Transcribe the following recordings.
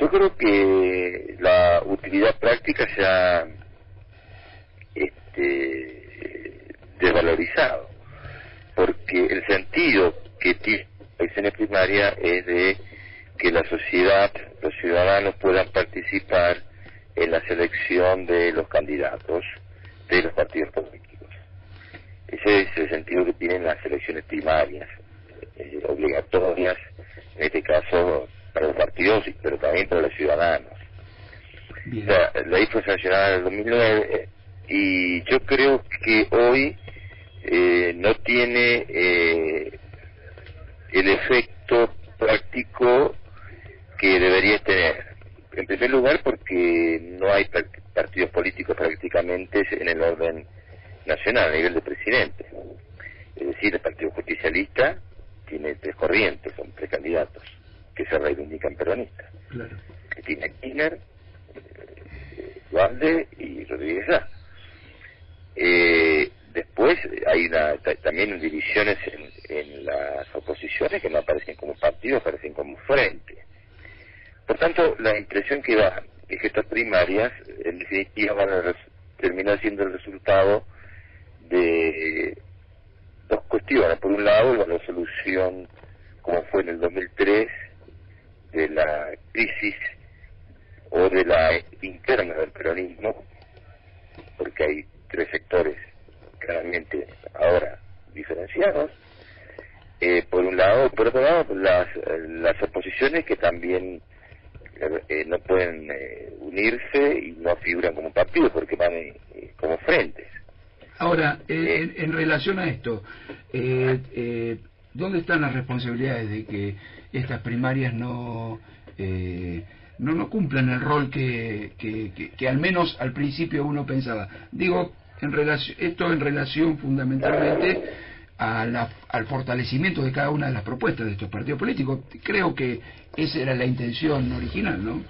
Yo creo que la utilidad práctica se ha desvalorizado, porque el sentido que tiene la elección primaria es de que la sociedad, los ciudadanos puedan participar en la selección de los candidatos de los partidos políticos. Ese es el sentido que tienen las elecciones primarias, obligatorias, en este caso para los partidos, pero también para los ciudadanos. O sea, la ley fue sancionada en el 2009 y yo creo que hoy no tiene el efecto práctico que debería tener. En primer lugar, porque no hay partidos políticos prácticamente en el orden nacional, a nivel de presidente. Es decir, el Partido Justicialista tiene 3 corrientes, son 3 candidatos, que se reivindican peronistas. Claro. Cristina Kirchner, Dualde y Rodríguez Sá. Después hay también divisiones en las oposiciones que no aparecen como partidos, aparecen como frente. Por tanto, la impresión que da es que estas primarias, en definitiva, van a terminar siendo el resultado de 2 cuestiones. Por un lado, la resolución, como fue en el 2003, de la crisis o de la interna del peronismo, porque hay 3 sectores claramente ahora diferenciados, por un lado. Por otro lado, las oposiciones que también no pueden unirse y no figuran como partidos porque van como frentes. Ahora, en relación a esto, ¿dónde están las responsabilidades de que estas primarias no cumplan el rol que al menos al principio uno pensaba? Digo, esto en relación fundamentalmente al fortalecimiento de cada una de las propuestas de estos partidos políticos. Creo que esa era la intención original, ¿no?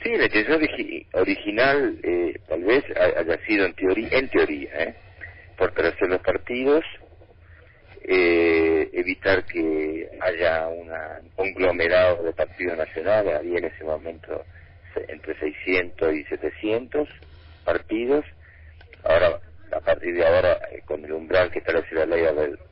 Sí, la intención original tal vez haya sido en teoría, fortalecer los partidos, evitar que haya un conglomerado de partidos nacionales. Había en ese momento entre 600 y 700 partidos. Ahora, a partir de ahora, con el umbral que establece la ley,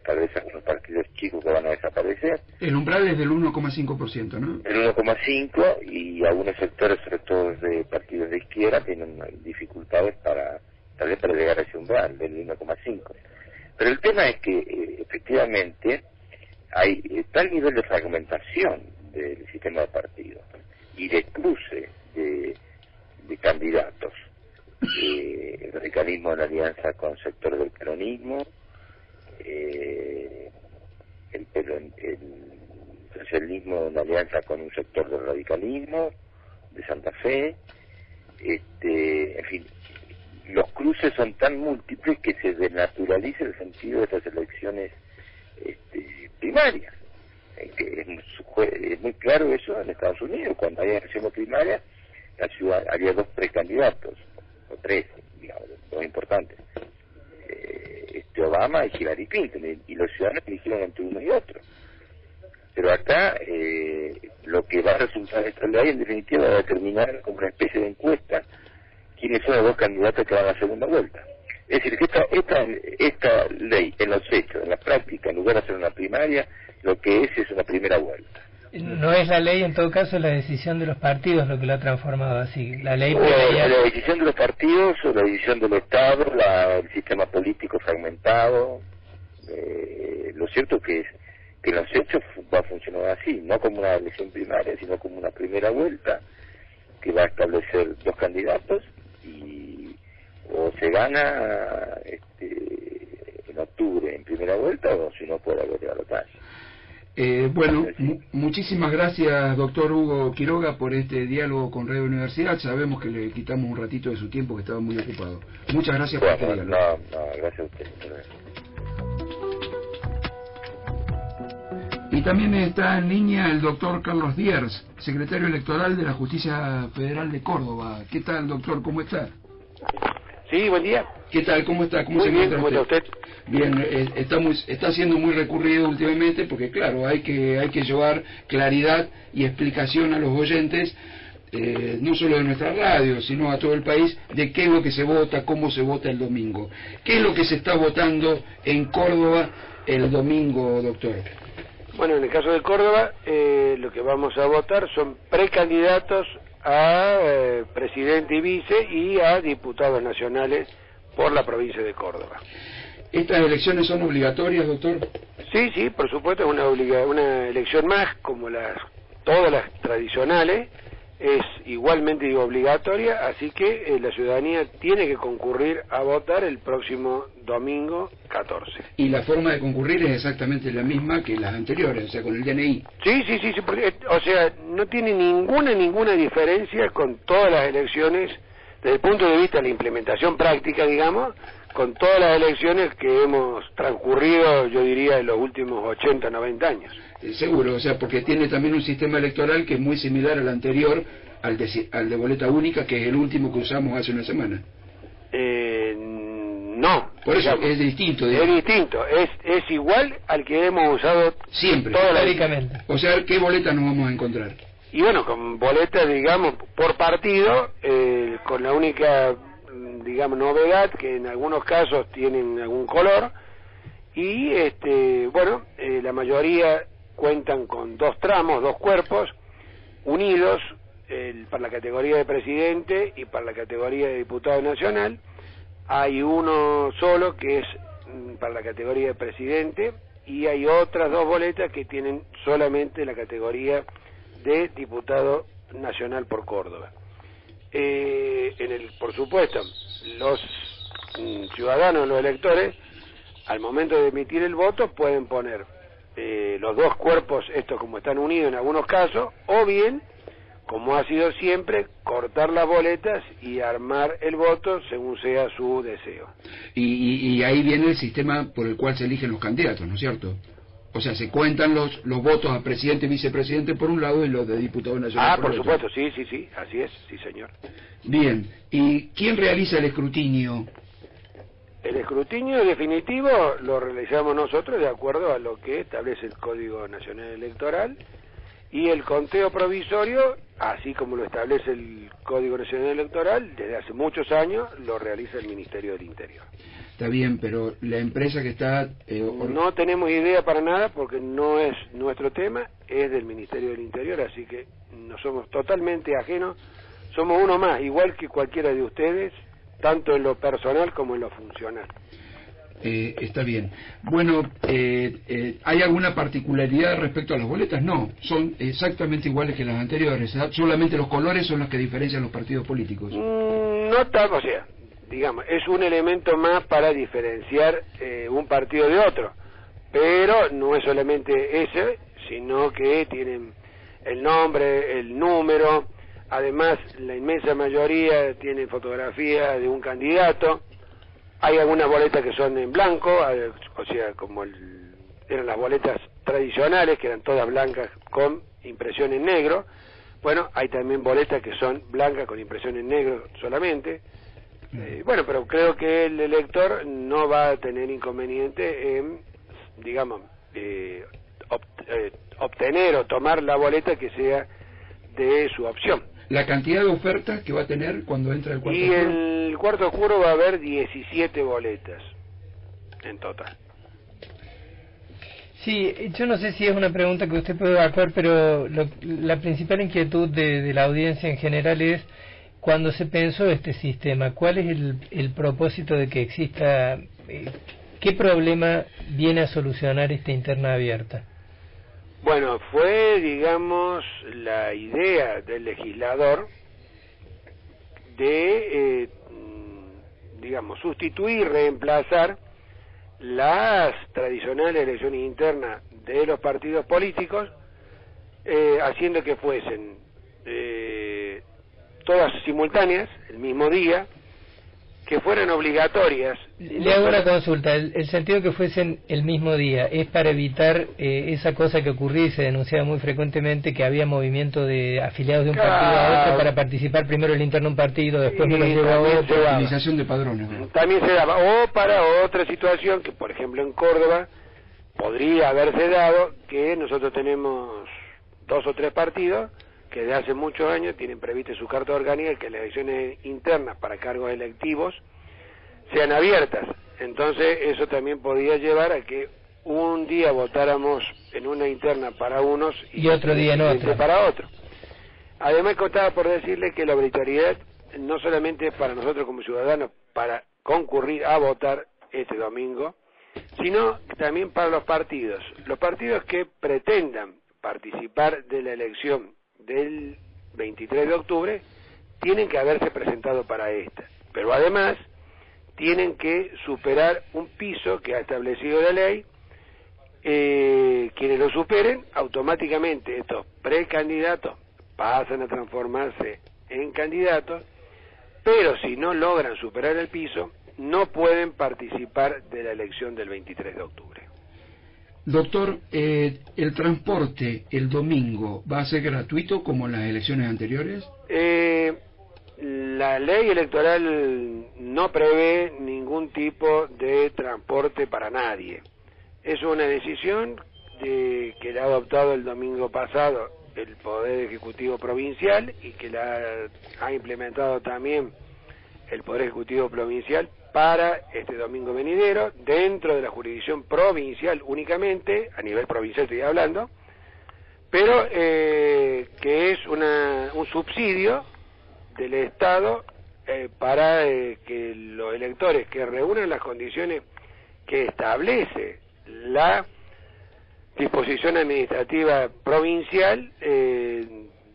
tal vez algunos partidos chicos que van a desaparecer. El umbral es del 1,5%, ¿no? El 1,5%, y algunos sectores, sobre todo de partidos de izquierda, tienen dificultades tal vez para llegar a ese umbral del 1,5%. Pero el tema es que efectivamente hay tal nivel de fragmentación del sistema de partidos y de cruce de candidatos, el radicalismo en alianza con sectores del peronismo, el socialismo en alianza con un sector del radicalismo de Santa Fe, en fin, los cruces son tan múltiples que se desnaturaliza el sentido de estas elecciones primarias. Que es muy claro eso en Estados Unidos. Cuando hay elecciones primarias, la ciudad había 2 precandidatos, o 3, digamos, 2 importantes, Obama y Hillary Clinton, y los ciudadanos eligieron entre uno y otro. Pero acá lo que va a resultar de esta ley en definitiva va a determinar como una especie de encuesta quiénes son los 2 candidatos que van a la segunda vuelta. Es decir, que esta ley en los hechos, en la práctica, en lugar de hacer una primaria, lo que es una primera vuelta. No es la ley, en todo caso, la decisión de los partidos lo que lo ha transformado así. La ley la decisión de los partidos, o la decisión del Estado, el sistema político fragmentado. Lo cierto que es que en los hechos va a funcionar así, no como una elección primaria, sino como una primera vuelta que va a establecer 2 candidatos y o se gana en octubre en primera vuelta, o si no puede haber balotaje. Bueno, muchísimas gracias, doctor Hugo Quiroga, por este diálogo con Radio Universidad. Sabemos que le quitamos un ratito de su tiempo, que estaba muy ocupado. Muchas gracias por este diálogo. No, gracias a usted. Y también está en línea el doctor Carlos Diers, secretario electoral de la Justicia Federal de Córdoba. ¿Qué tal, doctor? ¿Cómo está? Sí, buen día. ¿Qué tal? ¿Cómo está? ¿Cómo muy se bien, encuentra usted? Bien, está siendo muy recurrido últimamente porque, claro, hay que llevar claridad y explicación a los oyentes no solo de nuestra radio, sino a todo el país, de qué es lo que se vota, cómo se vota el domingo. ¿Qué es lo que se está votando en Córdoba el domingo, doctor? Bueno, en el caso de Córdoba, lo que vamos a votar son precandidatos a presidente y vice y a diputados nacionales por la provincia de Córdoba. ¿Estas elecciones son obligatorias, doctor? Sí, sí, por supuesto, es una elección más, como todas las tradicionales, es igualmente obligatoria, así que la ciudadanía tiene que concurrir a votar el próximo domingo 14. Y la forma de concurrir es exactamente la misma que las anteriores, o sea, con el DNI. Sí, porque, o sea, no tiene ninguna diferencia con todas las elecciones, desde el punto de vista de la implementación práctica, digamos, con todas las elecciones que hemos transcurrido, yo diría, en los últimos 80, 90 años. Seguro, o sea, porque tiene también un sistema electoral que es muy similar al anterior, al de boleta única, que es el último que usamos hace una semana. No. Por eso es distinto. Es distinto, es igual al que hemos usado siempre. Históricamente. O sea, ¿qué boleta nos vamos a encontrar? Y bueno, con boletas, digamos, por partido, con la única, digamos, novedad que en algunos casos tienen algún color, y la mayoría cuentan con dos tramos, dos cuerpos unidos, para la categoría de presidente y para la categoría de diputado nacional. Hay uno solo que es para la categoría de presidente y hay otras dos boletas que tienen solamente la categoría de diputado nacional por Córdoba. Por supuesto, los ciudadanos, los electores, al momento de emitir el voto pueden poner los dos cuerpos, estos como están unidos en algunos casos, o bien, como ha sido siempre, cortar las boletas y armar el voto según sea su deseo. Y ahí viene el sistema por el cual se eligen los candidatos, ¿no es cierto? O sea, se cuentan los votos a presidente y vicepresidente por un lado y los de diputado nacional por supuesto, sí, así es, sí señor. Bien, ¿y quién realiza el escrutinio? El escrutinio definitivo lo realizamos nosotros de acuerdo a lo que establece el Código Nacional Electoral, y el conteo provisorio, así como lo establece el Código Nacional Electoral, desde hace muchos años lo realiza el Ministerio del Interior. Está bien, pero la empresa que está... No tenemos idea para nada porque no es nuestro tema, es del Ministerio del Interior, así que no somos totalmente ajenos, somos uno más, igual que cualquiera de ustedes, tanto en lo personal como en lo funcional. Está bien. Bueno, ¿hay alguna particularidad respecto a las boletas? No, son exactamente iguales que las anteriores, solamente los colores son los que diferencian los partidos políticos. No tanto, o sea, digamos, es un elemento más para diferenciar un partido de otro, pero no es solamente ese, sino que tienen el nombre, el número, además la inmensa mayoría tienen fotografía de un candidato. Hay algunas boletas que son en blanco, o sea, como eran las boletas tradicionales, que eran todas blancas con impresión en negro. Bueno, hay también boletas que son blancas con impresión en negro solamente. Bueno, pero creo que el elector no va a tener inconveniente en, digamos, obtener o tomar la boleta que sea de su opción. ¿La cantidad de ofertas que va a tener cuando entra el cuarto oscuro? Y en el cuarto oscuro va a haber 17 boletas en total. Sí, yo no sé si es una pregunta que usted puede evacuar, pero la principal inquietud de la audiencia en general es, cuando se pensó este sistema, ¿cuál es el propósito de que exista? ¿Qué problema viene a solucionar esta interna abierta? Bueno, fue, digamos, la idea del legislador de, digamos, sustituir, reemplazar las tradicionales elecciones internas de los partidos políticos, haciendo que fuesen todas simultáneas, el mismo día, que fueran obligatorias. Le hago una consulta, el sentido que fuesen el mismo día es para evitar esa cosa que ocurría y se denunciaba muy frecuentemente, que había movimiento de afiliados de un partido a otro para participar primero el interno un partido, después me lo lleva a otro. Utilización de padrones. También se daba, o para otra situación que por ejemplo en Córdoba podría haberse dado, que nosotros tenemos 2 o 3 partidos que de hace muchos años tienen previsto en su carta orgánica que las elecciones internas para cargos electivos sean abiertas. Entonces eso también podía llevar a que un día votáramos en una interna para unos y otro día en otra para otro. Además, contaba por decirle que la obligatoriedad no solamente es para nosotros como ciudadanos para concurrir a votar este domingo, sino también para los partidos. Los partidos que pretendan participar de la elección del 23 de octubre tienen que haberse presentado para esta, pero además tienen que superar un piso que ha establecido la ley. Quienes lo superen, automáticamente estos precandidatos pasan a transformarse en candidatos, pero si no logran superar el piso, no pueden participar de la elección del 23 de octubre. Doctor, ¿el transporte el domingo va a ser gratuito como en las elecciones anteriores? La ley electoral no prevé ningún tipo de transporte para nadie. Es una decisión que la ha adoptado el domingo pasado el Poder Ejecutivo Provincial y que la ha implementado también el Poder Ejecutivo Provincial para este domingo venidero, dentro de la jurisdicción provincial únicamente, a nivel provincial estoy hablando, pero que es un subsidio del Estado para que los electores que reúnan las condiciones que establece la disposición administrativa provincial,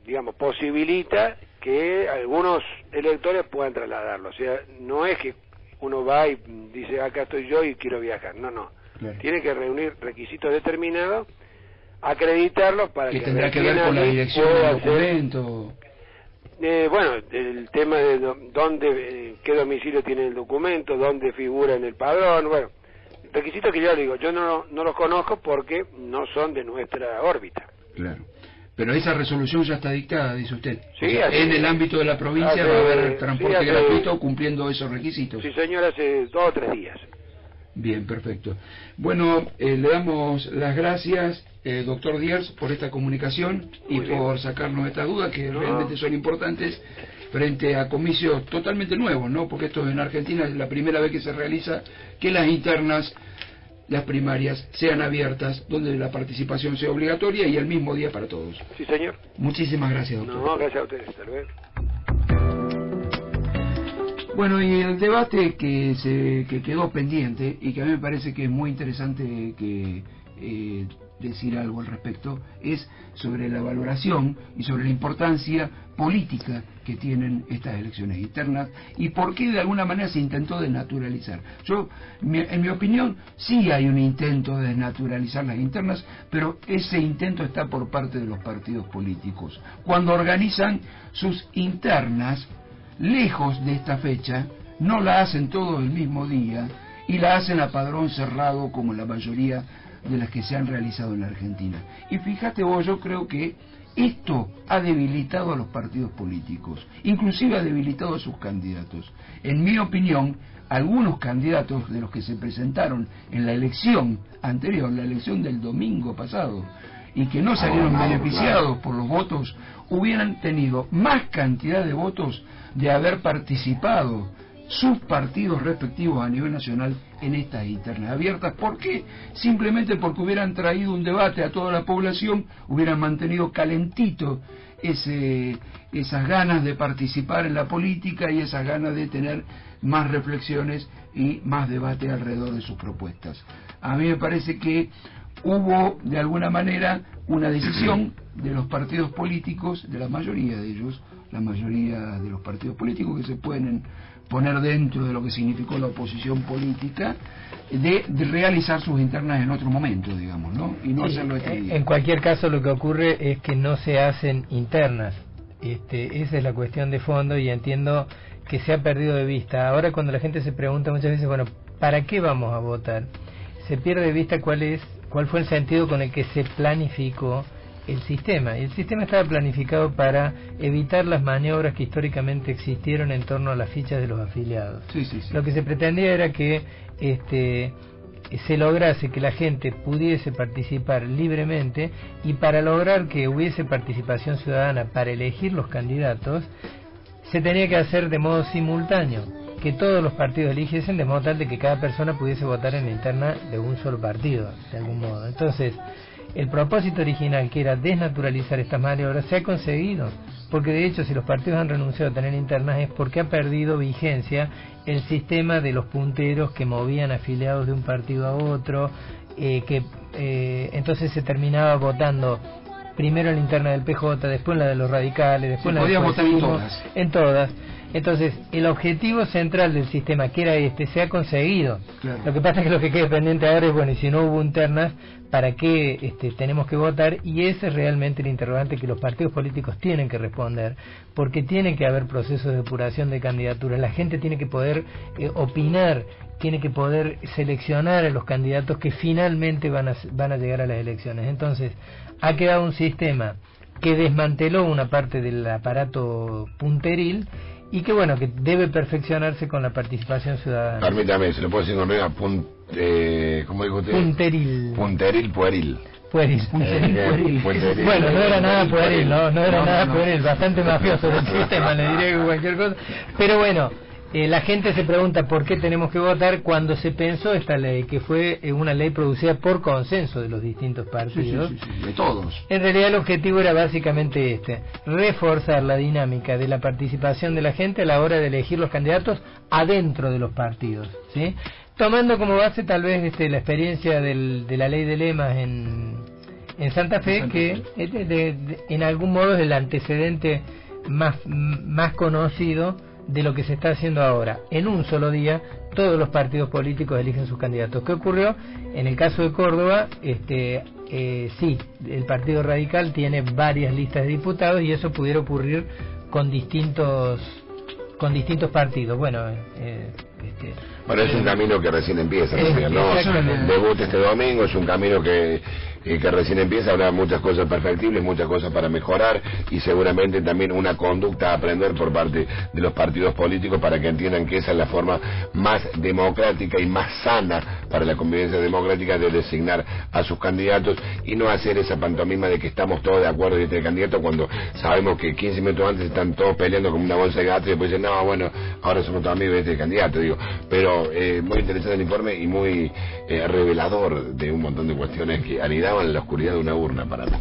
digamos, posibilita que algunos electores puedan trasladarlo. O sea, no es que uno va y dice, acá estoy yo y quiero viajar. No, no. Claro. Tiene que reunir requisitos determinados, acreditarlos para que tendrá que ver con la dirección del documento. Bueno, el tema de dónde, qué domicilio tiene el documento, dónde figura en el padrón, bueno, requisitos que yo digo, yo no los conozco porque no son de nuestra órbita. Claro. Pero esa resolución ya está dictada, dice usted. Sí, o sea, en el ámbito de la provincia va a haber transporte gratuito cumpliendo esos requisitos. Sí, señor, hace 2 o 3 días. Bien, perfecto. Bueno, le damos las gracias, doctor Diers, por esta comunicación y por sacarnos estas dudas que realmente son importantes frente a comicios totalmente nuevos, ¿no? Porque esto en Argentina es la primera vez que se realiza que las internas, las primarias, sean abiertas, donde la participación sea obligatoria y el mismo día para todos. Sí, señor. Muchísimas gracias, doctor. No, gracias a ustedes. Hasta luego. Bueno, y el debate que quedó pendiente y que a mí me parece que es muy interesante que decir algo al respecto es sobre la valoración y sobre la importancia política que tienen estas elecciones internas y por qué de alguna manera se intentó desnaturalizar. En mi opinión, sí hay un intento de desnaturalizar las internas, pero ese intento está por parte de los partidos políticos. Cuando organizan sus internas lejos de esta fecha, no la hacen todo el mismo día y la hacen a padrón cerrado como la mayoría de las que se han realizado en la Argentina. Y fíjate vos, yo creo que esto ha debilitado a los partidos políticos, inclusive ha debilitado a sus candidatos. En mi opinión, algunos candidatos de los que se presentaron en la elección anterior, la elección del domingo pasado, y que no salieron beneficiados por los votos, hubieran tenido más cantidad de votos de haber participado sus partidos respectivos a nivel nacional en estas internas abiertas. ¿Por qué? Simplemente porque hubieran traído un debate a toda la población, hubieran mantenido calentito esas ganas de participar en la política y esas ganas de tener más reflexiones y más debate alrededor de sus propuestas. A mí me parece que hubo de alguna manera una decisión de los partidos políticos, de la mayoría de ellos, la mayoría de los partidos políticos que se pueden poner dentro de lo que significó la oposición política, de realizar sus internas en otro momento, digamos, ¿no? Y no hacerlo este día. En cualquier caso, lo que ocurre es que no se hacen internas. Esa es la cuestión de fondo y entiendo que se ha perdido de vista. Ahora cuando la gente se pregunta muchas veces, bueno, ¿para qué vamos a votar? Se pierde de vista cuál fue el sentido con el que se planificó el sistema. Y el sistema estaba planificado para evitar las maniobras que históricamente existieron en torno a las fichas de los afiliados. Sí. Lo que se pretendía era que se lograse que la gente pudiese participar libremente, y para lograr que hubiese participación ciudadana para elegir los candidatos, se tenía que hacer de modo simultáneo, que todos los partidos eligiesen, de modo tal de que cada persona pudiese votar en la interna de un solo partido, de algún modo. Entonces, el propósito original, que era desnaturalizar estas maniobras, se ha conseguido, porque de hecho si los partidos han renunciado a tener internas es porque ha perdido vigencia el sistema de los punteros que movían afiliados de un partido a otro, entonces se terminaba votando primero en la interna del PJ, después en la de los radicales, después en la del votar en todas. Entonces, el objetivo central del sistema, que era se ha conseguido. Claro. Lo que pasa es que lo que queda pendiente ahora es, bueno, y si no hubo internas, ¿para qué tenemos que votar? Y ese es realmente el interrogante que los partidos políticos tienen que responder, porque tiene que haber procesos de depuración de candidaturas. La gente tiene que poder opinar, tiene que poder seleccionar a los candidatos que finalmente van a llegar a las elecciones. Entonces, ha quedado un sistema que desmanteló una parte del aparato punteril, y que bueno, que debe perfeccionarse con la participación ciudadana. Permítame, se lo puedo decir con regla, ¿cómo dijo usted? Punteril. Punteril, pueril. Pueril. Bueno, no era nada pueril, no era nada pueril, bastante mafioso el sistema, le diré cualquier cosa. Pero bueno, la gente se pregunta por qué tenemos que votar cuando se pensó esta ley, que fue una ley producida por consenso de los distintos partidos. Sí, de todos. En realidad el objetivo era básicamente reforzar la dinámica de la participación de la gente a la hora de elegir los candidatos adentro de los partidos, ¿sí? Tomando como base tal vez la experiencia de la ley de lemas en Santa Fe, que en algún modo es el antecedente más conocido de lo que se está haciendo ahora. En un solo día todos los partidos políticos eligen sus candidatos. ¿Qué ocurrió? En el caso de Córdoba, sí, el Partido Radical tiene varias listas de diputados, y eso pudiera ocurrir con distintos partidos. Bueno, bueno, es un camino que recién empieza, ¿no? Debut este domingo, es un camino que recién empieza. Habrá muchas cosas perfectibles, muchas cosas para mejorar, y seguramente también una conducta a aprender por parte de los partidos políticos, para que entiendan que esa es la forma más democrática y más sana para la convivencia democrática de designar a sus candidatos, y no hacer esa pantomima de que estamos todos de acuerdo en este candidato, cuando sabemos que 15 minutos antes están todos peleando como una bolsa de gato, y después dicen, no, bueno, ahora somos todos amigos de este candidato, digo. Pero muy interesante el informe, y muy revelador de un montón de cuestiones que anidaban en la oscuridad de una urna para mí.